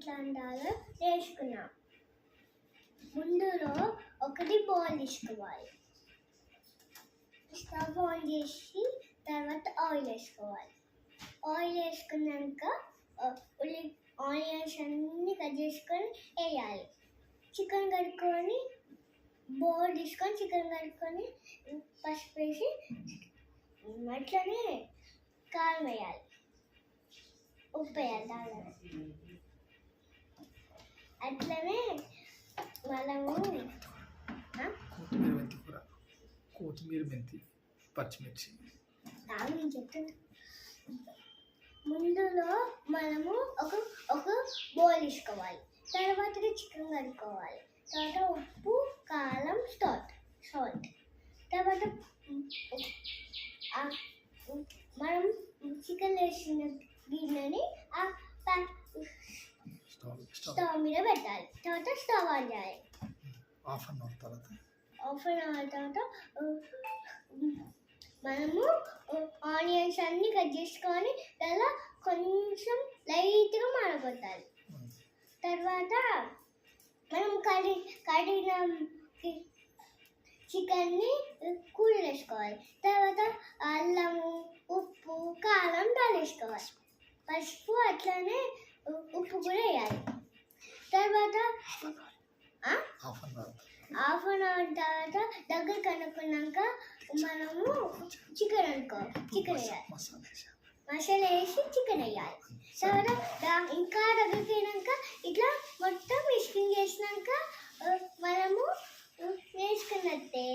ఎట్లా అంటారో నేర్చుకున్నాం. ముందులో ఒకటి బౌల్ తీసుకోవాలి, స్టవ్ ఆన్ చేసి తర్వాత ఆయిల్ వేసుకోవాలి. ఆయిల్ వేసుకున్నాక ఆనియన్స్ అన్నీ కట్ చేసుకొని వేయాలి. చికెన్ కడుక్కొని బౌల్ తీసుకొని చికెన్ కడుక్కొని పసుపు వేసి అట్లనే కారం వేయాలి, ఉప్పు వేయాలి దాంట్లో. అట్లనే మనము కొత్తిమీర మెంతి పచ్చిమిర్చి నేను చెప్తాను. ముందులో మనము ఒక బౌల్ తీసుకోవాలి, తర్వాత చికెన్ కడుక్కోవాలి, తర్వాత ఉప్పు కారం సాల్ట్ తర్వాత మనం చికెన్ వేసిన గిన్నెని స్టవ్ మీద పెట్టాలి. తర్వాత స్టవ్ ఆన్ చేయాలి. హాఫ్ అన్ అవర్ తర్వాత మనము ఆనియన్స్ అన్ని కట్ చేసుకొని దానిలో కొంచెం లైట్గా మాడగొట్టాలి. తర్వాత మనం కడిగిన చికెన్ని కూర వేసుకోవాలి. తర్వాత అల్లము ఉప్పు కారం వేసుకోవాలి, పసుపు అట్లనే ఉప్పు కూడా వేయాలి. తర్వాత హాఫ్ అన్ అవర్ తర్వాత దగ్గర కనుక్కున్నాక మనము చికెన్ వేయాలి, మసాలా వేసి చికెన్ వేయాలి. తర్వాత ఇంకా దగ్గరికి అయినాక ఇట్లా మొత్తం మిక్సింగ్ చేసినాక మనము వేసుకున్నట్టే.